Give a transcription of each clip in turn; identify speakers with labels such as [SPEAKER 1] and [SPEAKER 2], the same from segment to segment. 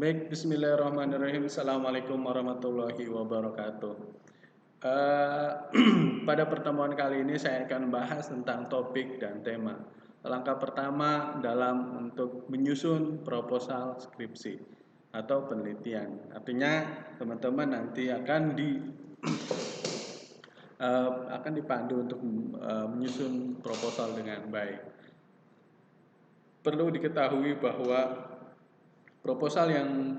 [SPEAKER 1] Baik, bismillahirrahmanirrahim. Assalamualaikum warahmatullahi wabarakatuh. Pada pertemuan kali ini saya akan membahas tentang topik dan tema. Langkah pertama dalam untuk menyusun proposal skripsi atau penelitian. Artinya teman-teman nanti akan dipandu untuk menyusun proposal dengan baik. Perlu diketahui bahwa proposal yang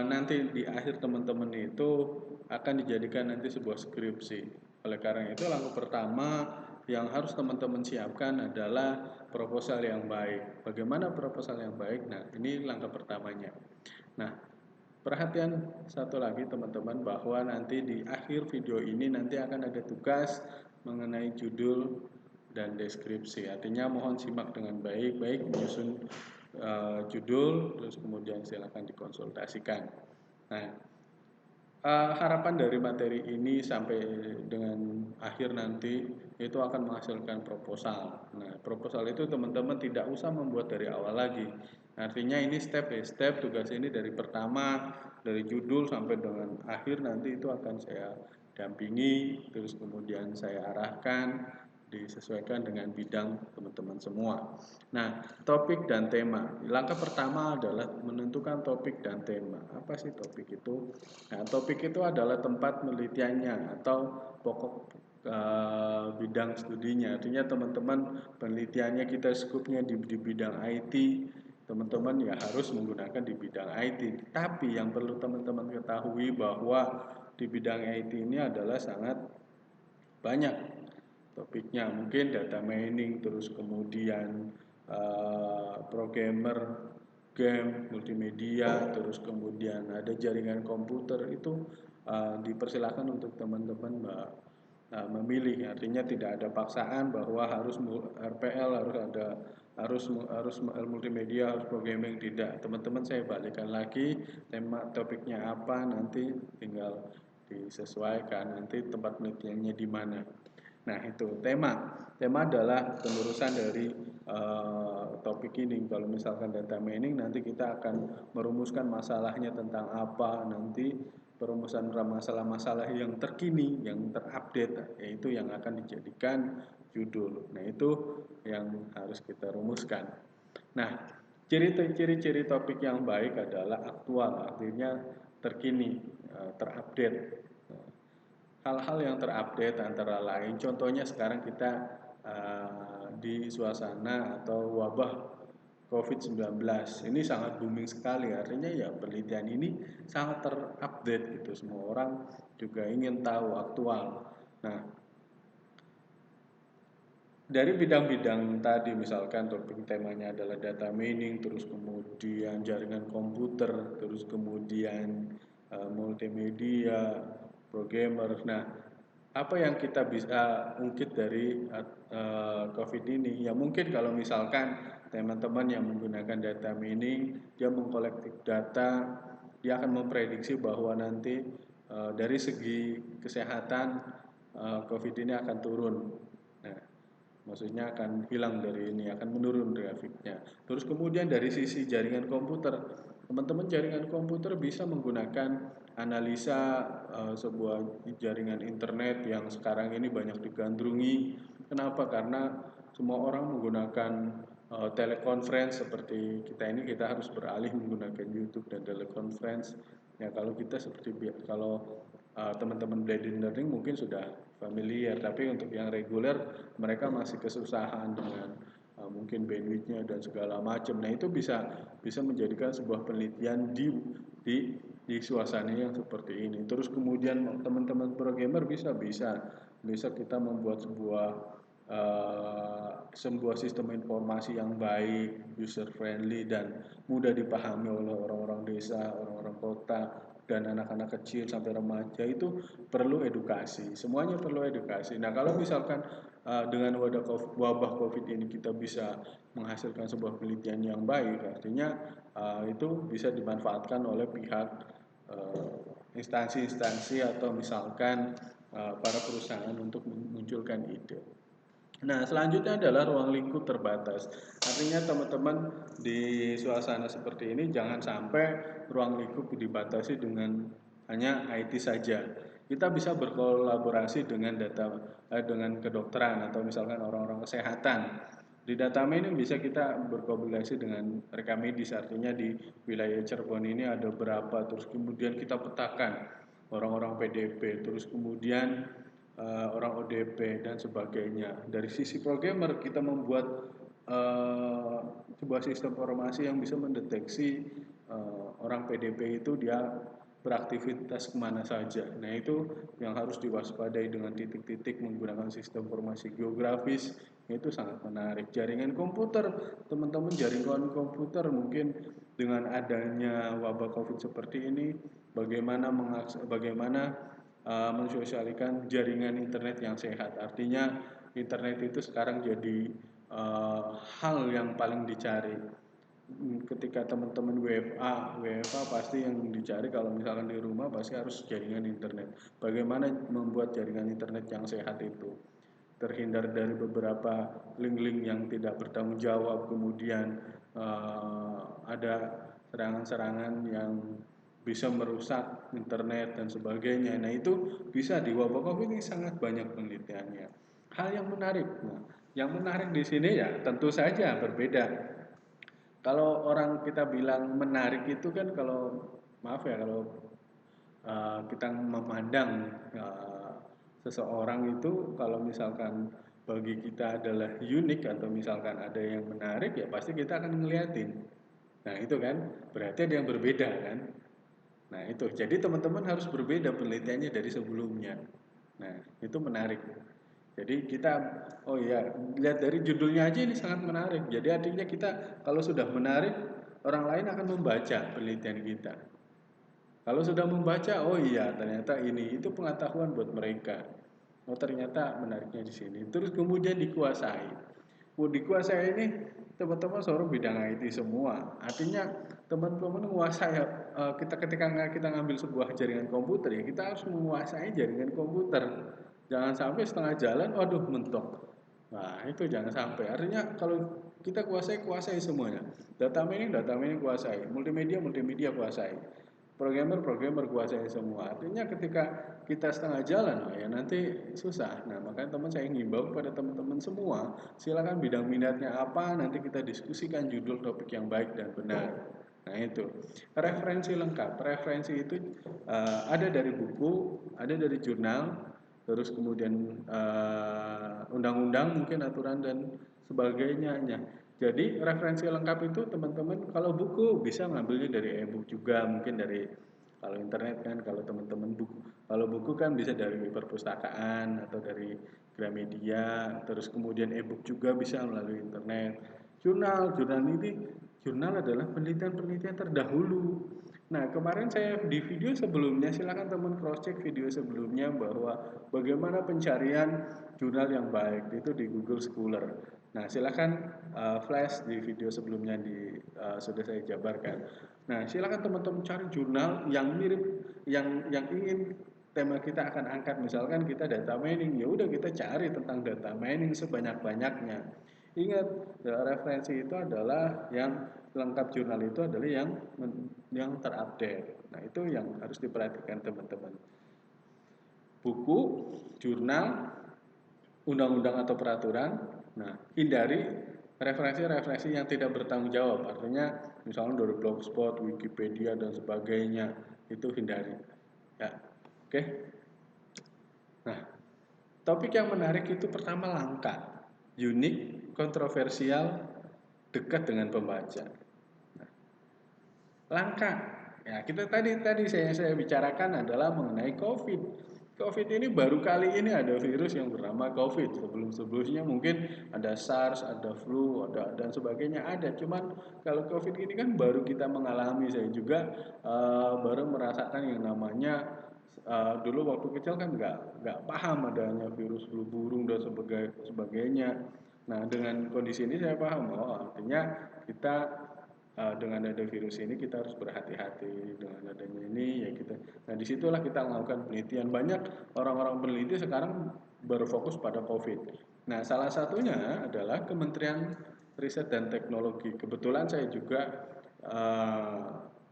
[SPEAKER 1] nanti di akhir teman-teman itu akan dijadikan nanti sebuah skripsi. Oleh karena itu langkah pertama yang harus teman-teman siapkan adalah proposal yang baik. Bagaimana proposal yang baik? Nah, ini langkah pertamanya. Nah, perhatian satu lagi teman-teman bahwa nanti di akhir video ini nanti akan ada tugas mengenai judul dan deskripsi. Artinya mohon simak dengan baik-baik menyusun judul, terus kemudian silakan dikonsultasikan. Nah, harapan dari materi ini sampai dengan akhir nanti itu akan menghasilkan proposal. Nah, proposal itu teman-teman tidak usah membuat dari awal lagi. Artinya ini step by step, tugas ini dari pertama, dari judul sampai dengan akhir nanti itu akan saya dampingi, terus kemudian saya arahkan, disesuaikan dengan bidang teman-teman semua. Nah, topik dan tema. Langkah pertama adalah menentukan topik dan tema. Apa sih topik itu? Nah, topik itu adalah tempat penelitiannya atau pokok bidang studinya. Artinya teman-teman penelitiannya kita skupnya di bidang IT, teman-teman ya harus menggunakan di bidang IT. Tapi yang perlu teman-teman ketahui bahwa di bidang IT ini adalah sangat banyak topiknya, mungkin data mining, terus kemudian programmer, game, multimedia, terus kemudian ada jaringan komputer. Itu dipersilakan untuk teman-teman memilih. Artinya tidak ada paksaan bahwa harus RPL, harus multimedia, harus programming, tidak. Teman-teman saya balikkan lagi tema topiknya apa, nanti tinggal disesuaikan nanti tempat penelitiannya di mana. Nah, itu tema. Tema adalah penerusan dari topik ini. Kalau misalkan data mining, nanti kita akan merumuskan masalahnya tentang apa, nanti perumusan masalah-masalah yang terkini, yang terupdate, yaitu yang akan dijadikan judul. Nah, itu yang harus kita rumuskan. Nah, ciri-ciri topik yang baik adalah aktual, artinya terkini, terupdate. Hal-hal yang terupdate antara lain, contohnya sekarang kita di suasana atau wabah COVID-19 ini sangat booming sekali, artinya ya penelitian ini sangat terupdate gitu, semua orang juga ingin tahu aktual. Nah, dari bidang-bidang tadi misalkan topik temanya adalah data mining, terus kemudian jaringan komputer, terus kemudian multimedia, programmer. Nah, apa yang kita bisa ungkit dari COVID ini? Ya mungkin kalau misalkan teman-teman yang menggunakan data mining, dia mengkolektif data, dia akan memprediksi bahwa nanti dari segi kesehatan COVID ini akan turun. Nah, maksudnya akan hilang dari ini, akan menurun grafiknya. Terus kemudian dari sisi jaringan komputer, teman-teman jaringan komputer bisa menggunakan analisa sebuah jaringan internet yang sekarang ini banyak digandrungi. Kenapa? Karena semua orang menggunakan teleconference seperti kita harus beralih menggunakan YouTube dan teleconference. Ya kalau kita seperti kalau teman-teman blended learning mungkin sudah familiar, tapi untuk yang reguler mereka masih kesusahan dengan mungkin bandwidthnya dan segala macam. Nah itu bisa menjadikan sebuah penelitian di suasana yang seperti ini. Terus kemudian teman-teman programmer bisa kita membuat sebuah sistem informasi yang baik, user friendly dan mudah dipahami oleh orang-orang desa, orang-orang kota, dan anak-anak kecil sampai remaja. Itu perlu edukasi, semuanya perlu edukasi. Nah kalau misalkan dengan wabah COVID ini kita bisa menghasilkan sebuah penelitian yang baik, artinya itu bisa dimanfaatkan oleh pihak instansi-instansi atau misalkan para perusahaan untuk memunculkan ide. Nah, selanjutnya adalah ruang lingkup terbatas. Artinya teman-teman di suasana seperti ini jangan sampai ruang lingkup dibatasi dengan hanya IT saja. Kita bisa berkolaborasi dengan dengan kedokteran atau misalkan orang-orang kesehatan. Di data mining bisa kita berkolaborasi dengan reka medis, artinya di wilayah Cirebon ini ada berapa, terus kemudian kita petakan orang-orang PDP, terus kemudian orang ODP dan sebagainya. Dari sisi programmer kita membuat sebuah sistem informasi yang bisa mendeteksi orang PDP itu dia beraktivitas kemana saja. Nah itu yang harus diwaspadai dengan titik-titik menggunakan sistem informasi geografis, itu sangat menarik. Jaringan komputer, teman-teman jaringan komputer mungkin dengan adanya wabah COVID seperti ini, bagaimana mensosialisasikan jaringan internet yang sehat. Artinya internet itu sekarang jadi hal yang paling dicari. Ketika teman-teman WFA pasti yang dicari kalau misalkan di rumah pasti harus jaringan internet. Bagaimana membuat jaringan internet yang sehat itu? Terhindar dari beberapa link-link yang tidak bertanggung jawab, kemudian ada serangan-serangan yang bisa merusak internet dan sebagainya. Nah itu bisa di wabah COVID ini sangat banyak penelitiannya. Hal yang menarik, nah, yang menarik di sini ya tentu saja berbeda. Kalau orang kita bilang menarik itu kan kalau maaf ya kalau kita memandang seseorang itu kalau misalkan bagi kita adalah unik atau misalkan ada yang menarik ya pasti kita akan ngeliatin. Nah itu kan berarti ada yang berbeda kan. Nah itu jadi teman-teman harus berbeda penelitiannya dari sebelumnya. Nah itu menarik. Jadi kita oh ya lihat dari judulnya aja ini sangat menarik. Jadi artinya kita kalau sudah menarik orang lain akan membaca penelitian kita. Kalau sudah membaca, oh iya ternyata ini itu pengetahuan buat mereka. Oh ternyata menariknya di sini. Terus kemudian dikuasai. Oh dikuasai ini teman-teman seluruh bidang IT semua. Artinya teman-teman menguasai kita ketika kita ngambil sebuah jaringan komputer ya kita harus menguasai jaringan komputer. Jangan sampai setengah jalan, waduh mentok. Nah itu jangan sampai. Artinya kalau kita kuasai semuanya. Data mining kuasai. Multimedia kuasai. Programmer kuasai semua. Artinya ketika kita setengah jalan, oh ya nanti susah. Nah, makanya teman saya ngimbau kepada teman-teman semua, silakan bidang minatnya apa, nanti kita diskusikan judul topik yang baik dan benar. Nah, itu. Referensi lengkap. Referensi itu ada dari buku, ada dari jurnal, terus kemudian undang-undang mungkin aturan dan sebagainya. Jadi referensi lengkap itu teman-teman kalau buku bisa ngambilnya dari e-book juga, mungkin dari kalau internet kan kalau teman-teman buku kalau buku kan bisa dari perpustakaan atau dari Gramedia, terus kemudian e-book juga bisa melalui internet. Jurnal adalah penelitian-penelitian terdahulu. Nah, kemarin saya di video sebelumnya, silakan teman cross check video sebelumnya bahwa bagaimana pencarian jurnal yang baik itu di Google Scholar. Nah, silakan flash di video sebelumnya sudah saya jabarkan. Nah, silakan teman-teman cari jurnal yang mirip yang ingin tema kita akan angkat. Misalkan kita data mining, ya udah kita cari tentang data mining sebanyak-banyaknya. Ingat, referensi itu adalah yang lengkap jurnal itu adalah yang terupdate. Nah, itu yang harus diperhatikan teman-teman. Buku, jurnal, undang-undang atau peraturan. Nah, hindari referensi-referensi yang tidak bertanggung jawab. Artinya misalnya dari blogspot, Wikipedia dan sebagainya itu hindari. Ya, oke. Nah, topik yang menarik itu pertama langka, unik, kontroversial, dekat dengan pembaca. Nah, langka. Ya, kita tadi saya bicarakan adalah mengenai COVID. COVID ini baru kali ini ada virus yang bernama COVID. Sebelum-sebelumnya mungkin ada SARS, ada flu, ada dan sebagainya ada. Cuman kalau COVID ini kan baru kita mengalami. Saya juga baru merasakan yang namanya dulu waktu kecil kan nggak paham adanya virus flu burung dan sebagainya. Nah dengan kondisi ini saya paham. Oh artinya kita dengan ada virus ini kita harus berhati-hati dengan adanya ini ya kita. Nah disitulah kita melakukan penelitian banyak orang-orang peneliti sekarang berfokus pada COVID. Nah, salah satunya adalah Kementerian Riset dan Teknologi. Kebetulan saya juga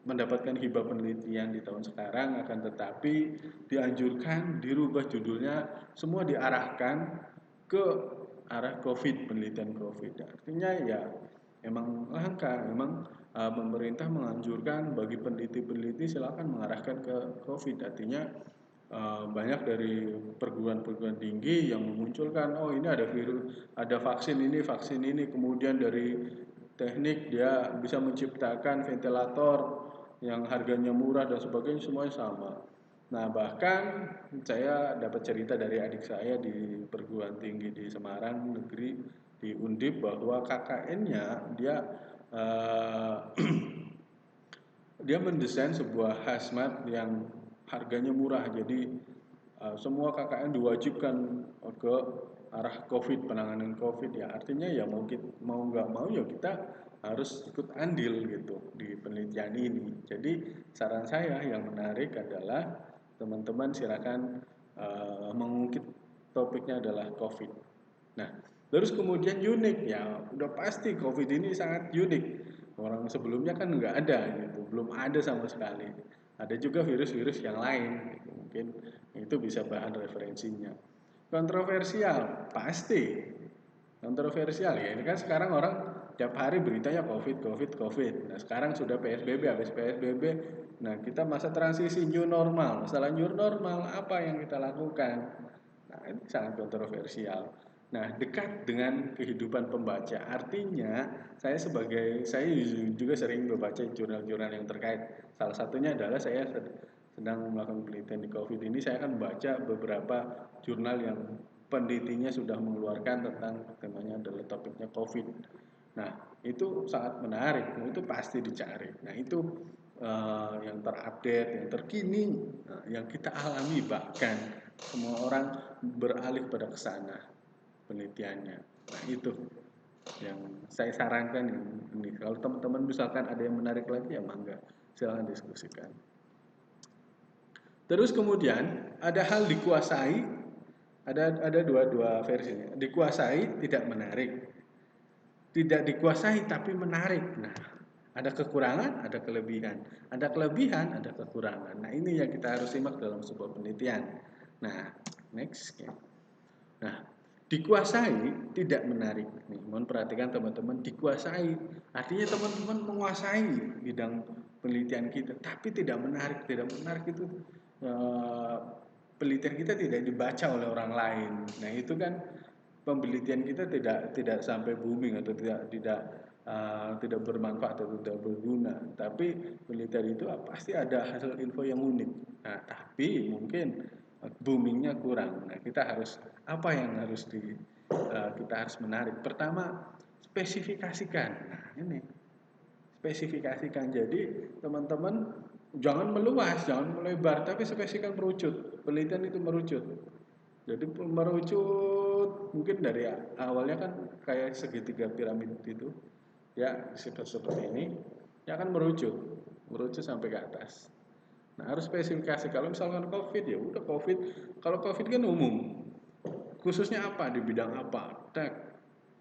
[SPEAKER 1] mendapatkan hibah penelitian di tahun sekarang, akan tetapi dianjurkan dirubah judulnya, semua diarahkan ke arah COVID, penelitian COVID. Artinya ya memang langka, memang pemerintah menganjurkan bagi peneliti-peneliti silakan mengarahkan ke COVID. Artinya banyak dari perguruan-perguruan tinggi yang memunculkan, oh ini ada virus, ada vaksin ini, kemudian dari teknik dia bisa menciptakan ventilator yang harganya murah dan sebagainya, semuanya sama. Nah, bahkan saya dapat cerita dari adik saya di perguruan tinggi di Semarang negeri, di Undip, bahwa KKN-nya dia eh, dia mendesain sebuah hazmat yang harganya murah. Jadi semua KKN diwajibkan ke arah COVID, penanganan COVID ya. Artinya ya mau nggak mau ya kita harus ikut andil gitu di penelitian ini. Jadi saran saya yang menarik adalah teman-teman silakan mengungkit topiknya adalah COVID. Nah, terus kemudian unik ya, udah pasti COVID ini sangat unik. Orang sebelumnya kan nggak ada gitu, belum ada sama sekali. Ada juga virus-virus yang lain, gitu. Mungkin itu bisa bahan referensinya. Kontroversial, pasti. Kontroversial ya, ini kan sekarang orang tiap hari beritanya COVID, COVID, COVID. Nah sekarang sudah PSBB, habis PSBB, nah kita masa transisi new normal. Masalah new normal, apa yang kita lakukan? Nah ini sangat kontroversial. Nah dekat dengan kehidupan pembaca, artinya saya juga sering membaca jurnal-jurnal yang terkait. Salah satunya adalah saya sedang melakukan penelitian di COVID ini, saya akan membaca beberapa jurnal yang penelitinya sudah mengeluarkan tentang temanya adalah topiknya COVID. Nah, itu sangat menarik, itu pasti dicari. Nah, itu yang terupdate, yang terkini, yang kita alami, bahkan semua orang beralih pada ke sana penelitiannya. Nah, itu yang saya sarankan ini. Kalau teman-teman misalkan ada yang menarik lagi ya mangga, silakan diskusikan. Terus kemudian ada hal dikuasai, ada dua versinya. Dikuasai tidak menarik, tidak dikuasai tapi menarik. Nah, ada kekurangan, ada kelebihan. Ada kelebihan, ada kekurangan. Nah, ini yang kita harus simak dalam sebuah penelitian. Nah, next ya. Nah, dikuasai tidak menarik. Nih, mohon perhatikan teman-teman, dikuasai. Artinya teman-teman menguasai bidang penelitian kita, tapi tidak menarik. Tidak menarik itu penelitian kita tidak dibaca oleh orang lain. Nah, itu kan penelitian kita tidak sampai booming atau tidak bermanfaat atau tidak berguna. Tapi penelitian itu pasti ada hasil info yang unik. Nah, tapi mungkin boomingnya kurang. Nah, kita harus apa yang harus kita harus menarik. Pertama, spesifikasikan. Nah, ini spesifikasikan. Jadi teman-teman jangan meluas, jangan melebar, tapi spesifikasikan merucut. Penelitian itu merucut. Jadi merucut mungkin dari awalnya kan kayak segitiga piramid itu, ya seperti ini, ya akan merucut sampai ke atas. Nah harus spesifikasi. Kalau misalkan COVID ya udah COVID. Kalau COVID kan umum. Khususnya apa di bidang apa? Tak.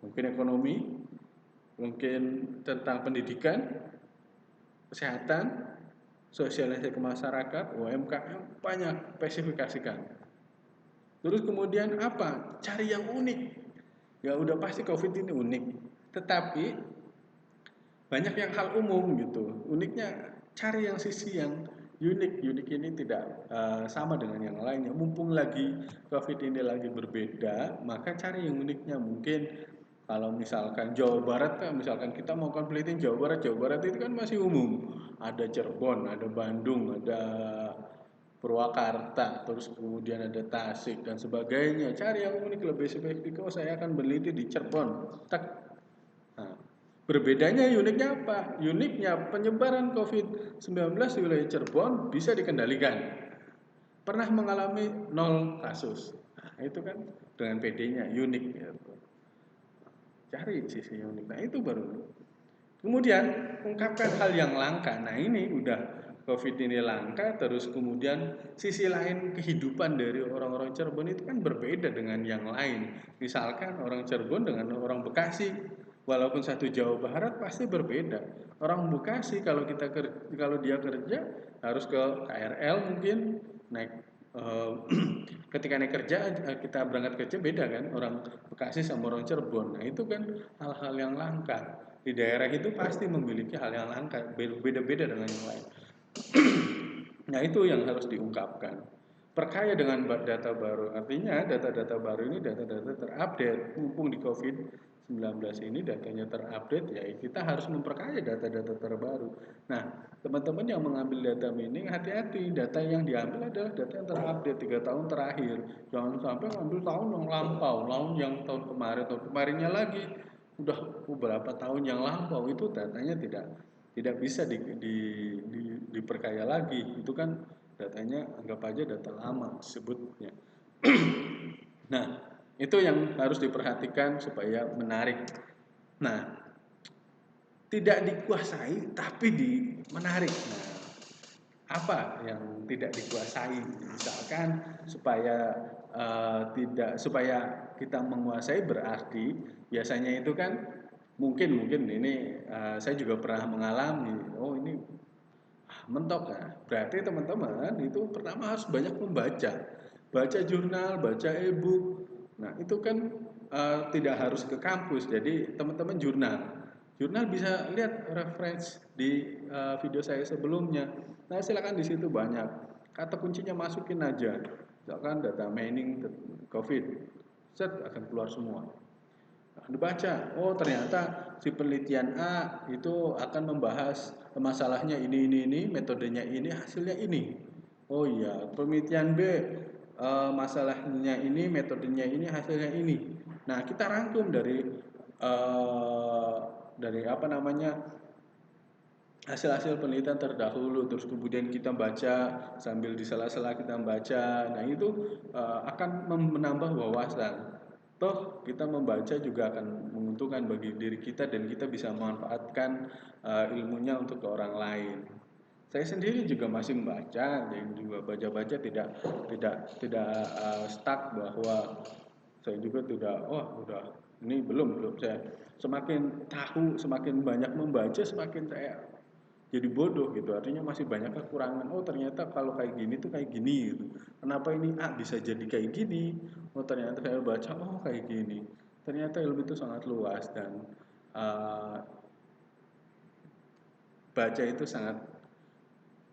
[SPEAKER 1] Mungkin ekonomi, mungkin tentang pendidikan, kesehatan, sosialisasi ke masyarakat, UMKM, banyak spesifikasikan. Terus kemudian apa? Cari yang unik. Ya udah pasti COVID ini unik. Tetapi banyak yang hal umum gitu. Uniknya cari yang sisi yang unik. Unik ini tidak sama dengan yang lainnya. Mumpung lagi COVID ini lagi berbeda, maka cari yang uniknya. Mungkin kalau misalkan Jawa Barat kan, misalkan kita mau penelitian Jawa Barat itu kan masih umum. Ada Cirebon, ada Bandung, ada Purwakarta, terus kemudian ada Tasik dan sebagainya. Cari yang unik lebih spesifik. Oh, saya akan meneliti di Cirebon. Tak. Nah, berbedanya uniknya apa? Uniknya penyebaran COVID-19 di wilayah Cirebon bisa dikendalikan. Pernah mengalami 0 kasus. Nah, itu kan dengan PD-nya unik gitu. Cari sisi unik. Nah, itu baru. Kemudian ungkapkan hal yang langka. Nah, ini udah COVID ini langka, terus kemudian sisi lain kehidupan dari orang-orang Cirebon itu kan berbeda dengan yang lain. Misalkan orang Cirebon dengan orang Bekasi, walaupun satu Jawa Barat pasti berbeda. Orang Bekasi kalau dia kerja harus ke KRL mungkin naik ketika naik kerja kita berangkat kerja beda kan orang Bekasi sama orang Cirebon. Nah itu kan hal-hal yang langka di daerah itu pasti memiliki hal yang langka beda-beda dengan yang lain. Nah itu yang harus diungkapkan. Perkaya dengan data baru, artinya data-data baru ini data-data terupdate. Mumpung di COVID-19 ini datanya terupdate, ya kita harus memperkaya data-data terbaru. Nah, teman-teman yang mengambil data mining, hati-hati. Data yang diambil adalah data yang terupdate 3 tahun terakhir. Jangan sampai ngambil tahun yang lampau, tahun kemarinnya lagi. Udah beberapa tahun yang lampau, itu datanya tidak bisa diperkaya lagi. Itu kan datanya anggap aja data lama disebutnya. Nah, itu yang harus diperhatikan supaya menarik. Nah, tidak dikuasai tapi menarik. Nah, apa yang tidak dikuasai? Misalkan supaya kita menguasai berarti biasanya itu kan mungkin ini saya juga pernah mengalami. Oh ini mentok ya. Berarti teman-teman itu pertama harus banyak membaca. Baca jurnal, baca e-book. Nah, itu kan tidak harus ke kampus. Jadi teman-teman jurnal. Jurnal bisa lihat reference di video saya sebelumnya. Nah, silakan di situ banyak. Kata kuncinya masukin aja. Misalkan data mining COVID. Set akan keluar semua. Dibaca, oh ternyata si penelitian A itu akan membahas masalahnya ini, metodenya ini, hasilnya ini. Oh iya, penelitian B masalahnya ini, metodenya ini, hasilnya ini. Nah, kita rangkum dari apa namanya hasil-hasil penelitian terdahulu, terus kemudian kita baca sambil di sela-sela kita baca. Nah, itu akan menambah wawasan. Toh kita membaca juga akan menguntungkan bagi diri kita dan kita bisa memanfaatkan ilmunya untuk ke orang lain. Saya sendiri juga masih membaca dan juga baca-baca tidak stuck bahwa saya juga tidak udah ini belum saya semakin tahu semakin banyak membaca semakin saya jadi bodoh gitu, artinya masih banyak kekurangan. Oh ternyata kalau kayak gini tuh kayak gini gitu, kenapa ini A bisa jadi kayak gini. Oh ternyata saya baca oh kayak gini, ternyata ilmu itu sangat luas dan uh, baca itu sangat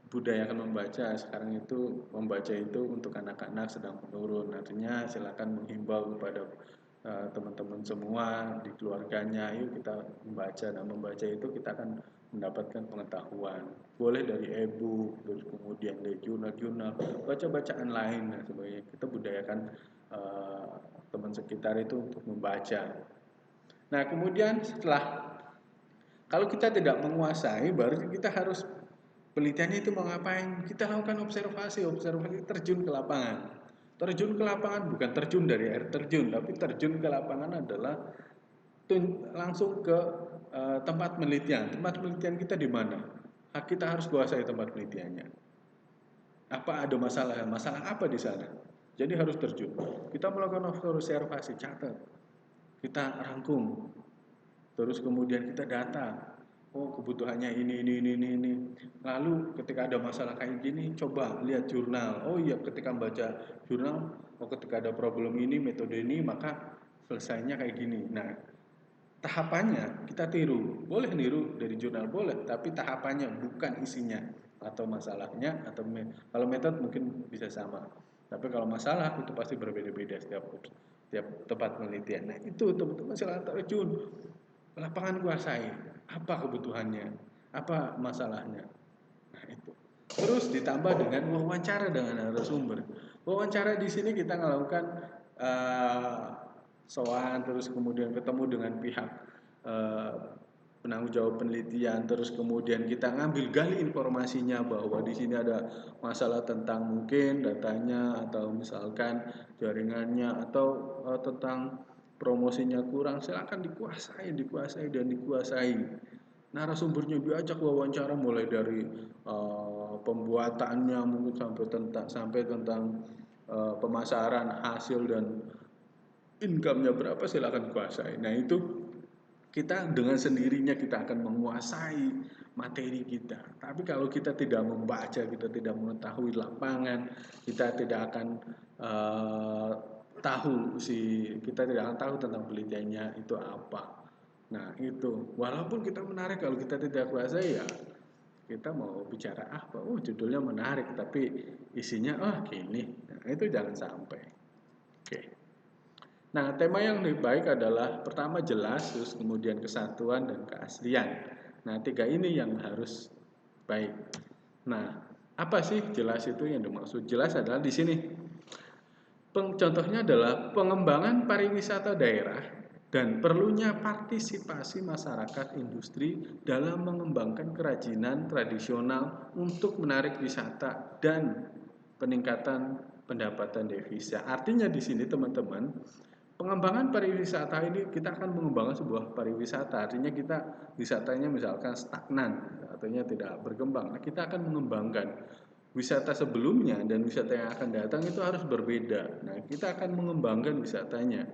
[SPEAKER 1] budayakan membaca. Sekarang itu membaca itu untuk anak-anak sedang menurun, artinya silakan menghimbau kepada teman-teman semua di keluarganya, yuk kita membaca. Dan membaca itu kita akan mendapatkan pengetahuan, boleh dari e-book, terus kemudian dari jurnal-jurnal, baca-bacaan lain dan sebagainya. Kita budayakan teman sekitar itu untuk membaca. Nah kemudian setelah kalau kita tidak menguasai, baru kita harus penelitiannya itu mau ngapain? Kita lakukan observasi terjun ke lapangan. Terjun ke lapangan bukan terjun dari air terjun, tapi terjun ke lapangan adalah langsung ke tempat penelitian. Tempat penelitian kita di mana? Kita harus kuasai tempat penelitiannya. Apa ada masalah? Masalah apa di sana? Jadi harus terjun. Kita melakukan observasi, catat. Kita rangkum. Terus kemudian kita data. Oh kebutuhannya ini. Lalu ketika ada masalah kayak gini, coba lihat jurnal. Oh iya ketika baca jurnal, oh ketika ada problem ini, metode ini, maka selesainya kayak gini. Nah tahapannya kita tiru. Boleh niru dari jurnal boleh, tapi tahapannya bukan isinya atau masalahnya atau kalau metode mungkin bisa sama. Tapi kalau masalah itu pasti berbeda-beda setiap tempat penelitian. Nah itu teman-teman silakan terjun lapangan kuasai apa kebutuhannya, apa masalahnya. Nah, itu. Terus ditambah dengan wawancara dengan narasumber. Wawancara di sini kita melakukan soal, terus kemudian ketemu dengan pihak penanggung jawab penelitian, terus kemudian kita ngambil gali informasinya bahwa di sini ada masalah tentang mungkin datanya atau misalkan jaringannya atau tentang promosinya kurang. Silakan dikuasai. Narasumbernya diajak wawancara mulai dari pembuatannya, mungkin sampai tentang pemasaran hasil dan income-nya berapa silakan kuasai. Nah, itu kita dengan sendirinya kita akan menguasai materi kita. Tapi kalau kita tidak membaca, kita tidak mengetahui lapangan, kita tidak akan eh, kita tidak akan tahu tentang penelitiannya itu apa. Nah, itu walaupun kita menarik, kalau kita tidak kuasai ya kita mau bicara apa, judulnya menarik tapi isinya gini. Nah, itu jangan sampai. Oke. Nah, tema yang lebih baik adalah pertama jelas, terus kemudian kesatuan dan keaslian. Nah, tiga ini yang harus baik. Nah, apa sih jelas itu yang dimaksud? Jelas adalah di sini. Contohnya adalah pengembangan pariwisata daerah dan perlunya partisipasi masyarakat industri dalam mengembangkan kerajinan tradisional untuk menarik wisata dan peningkatan pendapatan devisa. Artinya di sini teman-teman, pengembangan pariwisata ini kita akan mengembangkan sebuah pariwisata, artinya kita wisatanya misalkan stagnan, artinya tidak berkembang. Nah, kita akan mengembangkan wisata sebelumnya dan wisata yang akan datang itu harus berbeda. Nah, kita akan mengembangkan wisatanya.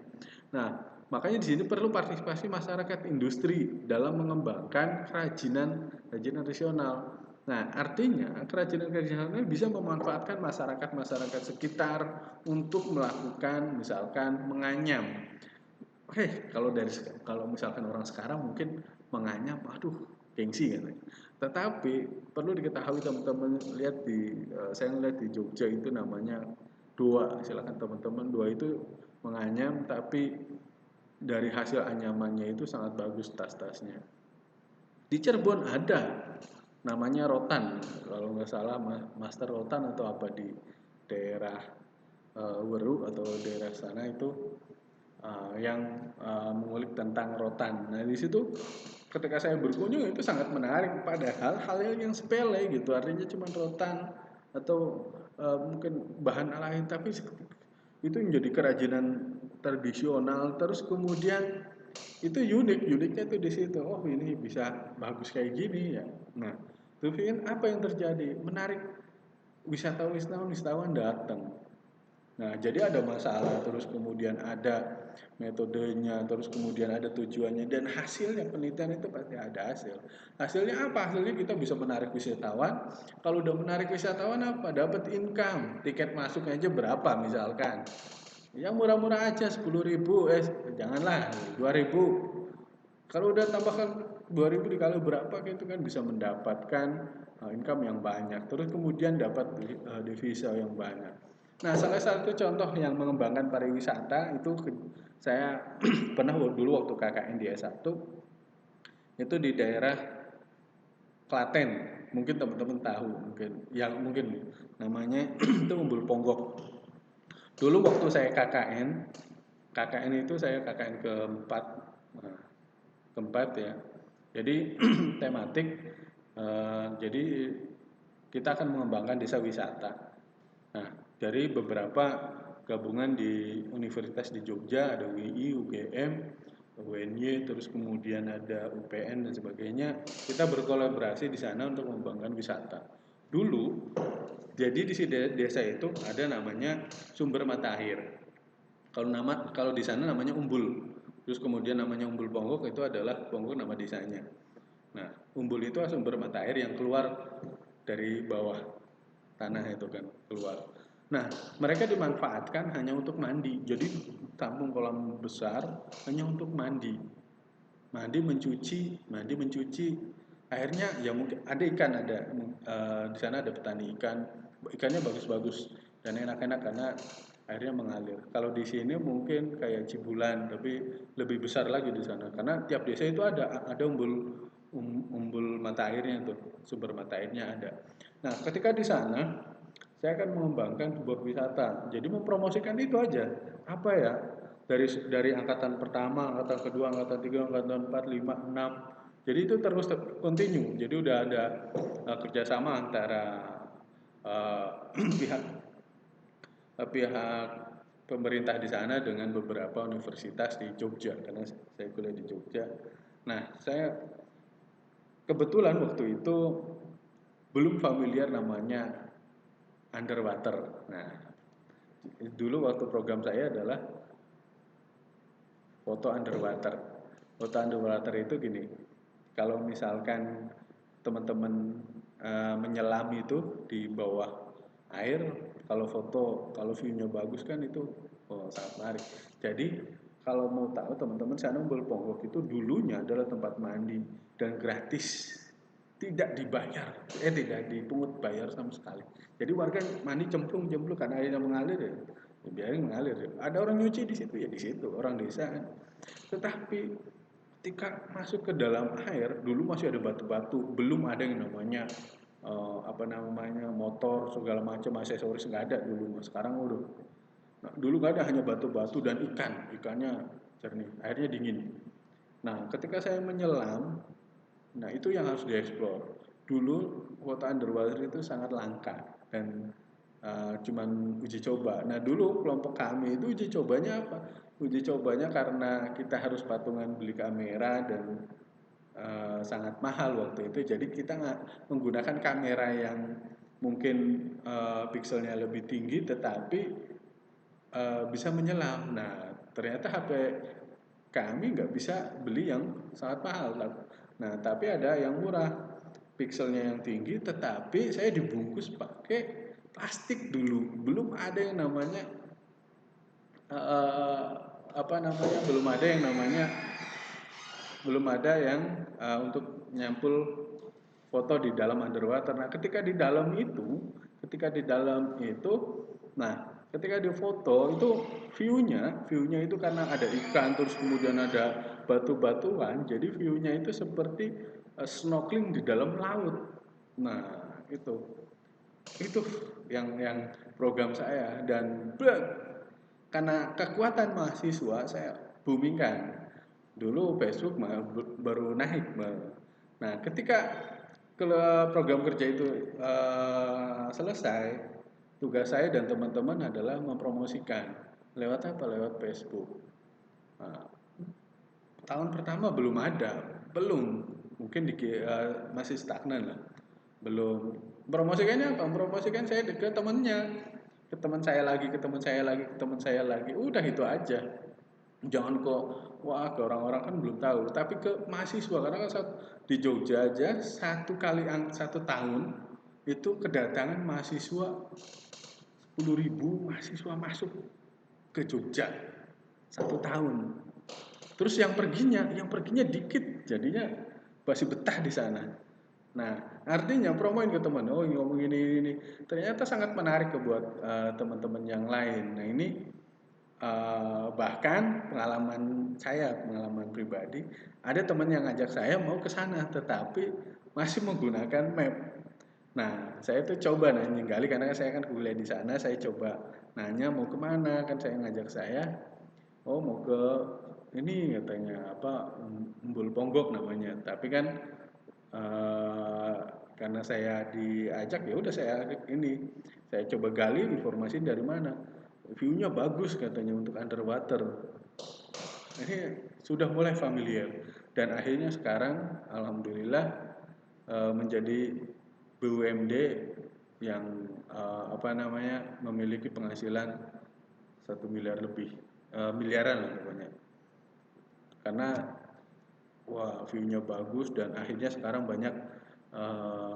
[SPEAKER 1] Nah, makanya di sini perlu partisipasi masyarakat industri dalam mengembangkan kerajinan tradisional. Nah, artinya kerajinan tradisional bisa memanfaatkan masyarakat sekitar untuk melakukan misalkan menganyam. Kalau misalkan orang sekarang mungkin menganyam, aduh, gengsi kan. Tetapi perlu diketahui teman-teman, saya lihat di Jogja itu namanya doa. Silakan teman-teman, doa itu menganyam, tapi dari hasil anyamannya itu sangat bagus tas-tasnya. Di Cirebon ada namanya rotan, kalau nggak salah master rotan atau apa di daerah Weru atau daerah sana itu yang mengulik tentang rotan. Nah, di situ ketika saya berkunjung itu sangat menarik, padahal hal yang sepele gitu, artinya cuma rotan atau mungkin bahan lain, tapi itu menjadi kerajinan tradisional. Terus kemudian itu uniknya tuh di situ. Oh, ini bisa bagus kayak gini ya. Nah, tuh kan apa yang terjadi? Menarik wisatawan datang. Nah, jadi ada masalah, terus kemudian ada metodenya, terus kemudian ada tujuannya, dan hasilnya penelitian itu pasti ada hasil. Hasilnya apa? Hasilnya kita bisa menarik wisatawan. Kalau udah menarik wisatawan apa? Dapat income. Tiket masuknya aja berapa misalkan. Yang murah-murah aja 10.000, janganlah 2.000. Kalau udah tambahkan 2.000 dikali berapa itu kan bisa mendapatkan income yang banyak. Terus kemudian dapat devisa yang banyak. Nah, salah satu contoh yang mengembangkan pariwisata itu saya pernah dulu waktu KKN di S1 itu di daerah Klaten. Mungkin teman-teman tahu, mungkin namanya itu Umbul Ponggok. Dulu waktu saya KKN itu saya KKN keempat, keempat ya. Jadi tematik, jadi kita akan mengembangkan desa wisata. Nah, dari beberapa gabungan di universitas di Jogja, ada UI, UGM, UNY, terus kemudian ada UPN dan sebagainya. Kita berkolaborasi di sana untuk mengembangkan wisata. Dulu, jadi di desa itu ada namanya sumber mata air. Kalau di sana namanya Umbul. Terus kemudian namanya Umbul Ponggok itu adalah Ponggok nama desanya. Nah, Umbul itu sumber mata air yang keluar dari bawah tanah itu kan keluar. Nah, mereka dimanfaatkan hanya untuk mandi. Jadi tampung kolam besar hanya untuk mandi. Mandi mencuci. Akhirnya ya mungkin ada ikan, di sana ada petani ikan. Ikannya bagus-bagus dan enak-enak karena airnya mengalir. Kalau di sini mungkin kayak Cibulan, tapi lebih besar lagi di sana karena tiap desa itu ada umbul mata airnya tuh, sumber mata airnya ada. Nah, ketika di sana saya akan mengembangkan sebuah wisata. Jadi mempromosikan itu aja. Apa ya? Dari angkatan pertama, angkatan kedua, angkatan tiga, angkatan 4, 5, 6. Jadi itu terus continue. Jadi udah ada kerjasama antara pihak pihak pemerintah di sana dengan beberapa universitas di Jogja karena saya kuliah di Jogja. Nah, saya kebetulan waktu itu belum familiar namanya underwater. Nah, dulu waktu program saya adalah foto underwater. Foto underwater itu gini, kalau misalkan teman-teman menyelam itu di bawah air, kalau foto, kalau view-nya bagus kan itu sangat menarik. Jadi kalau mau tahu teman-teman, Sana Umbul Ponggok itu dulunya adalah tempat mandi dan gratis, tidak dibayar, tidak dipungut bayar sama sekali. Jadi warga mandi cemplung-cemplung karena airnya mengalir ya, biarin mengalir. Ada orang nyuci di situ ya di situ, orang desa kan. Tetapi ketika masuk ke dalam air, dulu masih ada batu-batu, belum ada yang namanya apa namanya motor segala macam aksesoris, nggak ada dulu. Sekarang udah. Nah, dulu nggak ada, hanya batu-batu dan ikannya jernih, airnya dingin. Nah, ketika saya menyelam, nah itu yang harus dieksplor. Dulu kota underwater itu sangat langka dan cuman uji coba. Nah dulu kelompok kami itu uji cobanya apa? Uji cobanya karena kita harus patungan beli kamera dan sangat mahal waktu itu. Jadi kita nggak menggunakan kamera yang mungkin pikselnya lebih tinggi, tetapi bisa menyelam. Nah ternyata HP kami nggak bisa beli yang sangat mahal. Nah tapi ada yang murah, pikselnya yang tinggi, tetapi saya dibungkus pakai plastik dulu. Belum ada yang namanya eh, apa namanya belum ada yang namanya belum ada yang untuk nyampul foto di dalam underwater. Nah, ketika di dalam itu, nah, ketika di foto itu view-nya itu karena ada ikan, terus kemudian ada batu-batuan, jadi view-nya itu seperti snorkeling di dalam laut. Nah, itu yang program saya dan karena kekuatan mahasiswa saya boomingkan. Dulu Facebook baru naik. Nah, ketika program kerja itu selesai, tugas saya dan teman-teman adalah mempromosikan lewat apa? Lewat Facebook. Nah, tahun pertama belum ada, mungkin masih stagnan lah, belum. Promosikannya apa? Promosikan saya ke temennya, ke teman saya lagi, ke teman saya lagi, ke teman saya lagi, udah itu aja. Jangan kok, wah, ke orang-orang kan belum tahu, tapi ke mahasiswa, karena kan di Jogja aja satu tahun itu kedatangan mahasiswa 10.000 mahasiswa masuk ke Jogja satu tahun. Terus yang perginya dikit, jadinya masih betah di sana. Nah, artinya promoin ke teman, oh ngomong ini. Ternyata sangat menarik ke buat teman-teman yang lain. Nah ini bahkan pengalaman pribadi, ada teman yang ngajak saya mau ke sana, tetapi masih menggunakan map. Nah, saya tuh coba nanya gali karena saya kan kuliah di sana, saya coba nanya mau kemana, kan saya ngajak saya, oh mau ke ini katanya apa Umbul Ponggok namanya, tapi kan eh, karena saya diajak ya udah saya coba gali informasi dari mana, view-nya bagus katanya untuk underwater. Ini sudah mulai familiar dan akhirnya sekarang alhamdulillah menjadi BUMD yang apa namanya memiliki penghasilan 1 miliar lebih, miliaran lah pokoknya, karena wah view-nya bagus dan akhirnya sekarang banyak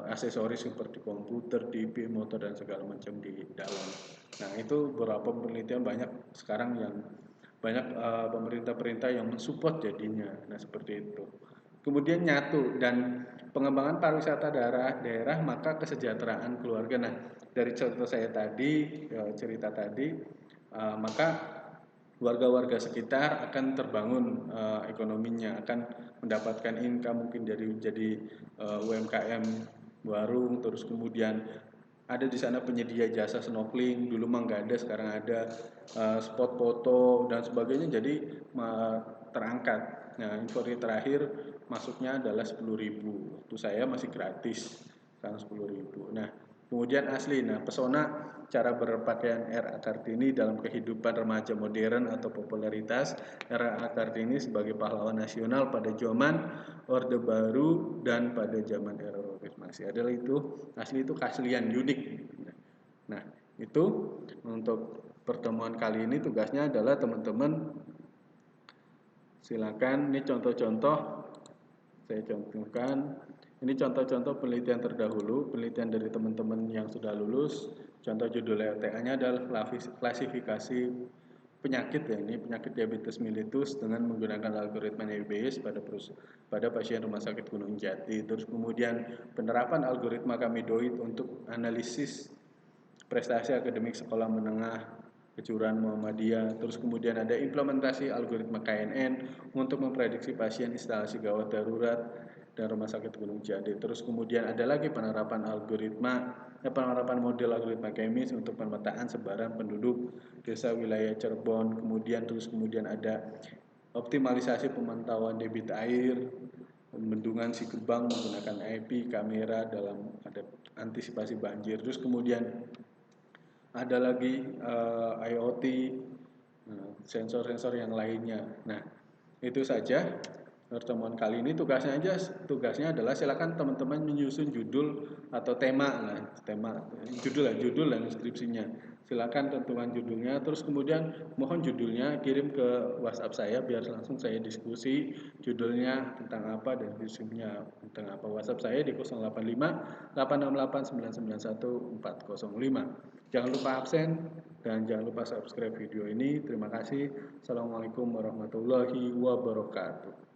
[SPEAKER 1] aksesoris seperti komputer, TV, motor dan segala macam di dalam. Nah itu beberapa penelitian banyak sekarang yang banyak pemerintah-pemerintah yang mensupport jadinya. Nah seperti itu. Kemudian nyatu dan pengembangan pariwisata daerah maka kesejahteraan keluarga. Nah dari contoh saya tadi, cerita tadi, maka warga-warga sekitar akan terbangun ekonominya, akan mendapatkan income mungkin dari jadi UMKM warung, terus kemudian ada di sana penyedia jasa snorkeling, dulu mah nggak ada, sekarang ada spot foto dan sebagainya, jadi terangkat. Nah informasi terakhir masuknya adalah 10.000, waktu saya masih gratis, sekarang 10.000. Nah Kemudian asli, nah pesona cara berpakaian R.A. Kartini dalam kehidupan remaja modern atau popularitas R.A. Kartini sebagai pahlawan nasional pada zaman Orde Baru dan pada zaman era reformasi adalah itu asli, itu keaslian unik. Nah, itu untuk pertemuan kali ini tugasnya adalah teman-teman silakan, ini contoh-contoh saya contohkan. Ini contoh-contoh penelitian terdahulu, penelitian dari teman-teman yang sudah lulus. Contoh judul LTA-nya adalah klasifikasi penyakit ya, ini penyakit diabetes mellitus dengan menggunakan algoritma Bayes pada pasien rumah sakit Gunung Jati. Terus kemudian penerapan algoritma Kamidoid untuk analisis prestasi akademik sekolah menengah kejuruan Muhammadiyah. Terus kemudian ada implementasi algoritma KNN untuk memprediksi pasien instalasi gawat darurat dan rumah sakit Gunung Jati. Terus kemudian ada lagi penerapan model algoritma kemis untuk pemetaan sebaran penduduk desa wilayah Cirebon. Kemudian ada optimalisasi pemantauan debit air, bendungan Sikebang menggunakan IP kamera dalam antisipasi banjir. Terus kemudian ada lagi IoT, sensor-sensor yang lainnya. Nah, itu saja pertemuan kali ini. Tugasnya adalah silakan teman-teman menyusun judul atau judul dan deskripsinya. Silakan tentukan judulnya, terus kemudian mohon judulnya kirim ke WhatsApp saya biar langsung saya diskusi judulnya tentang apa dan deskripsinya tentang apa. WhatsApp saya di 085 868 991 405. Jangan lupa absen dan jangan lupa subscribe video ini. Terima kasih. Assalamualaikum warahmatullahi wabarakatuh.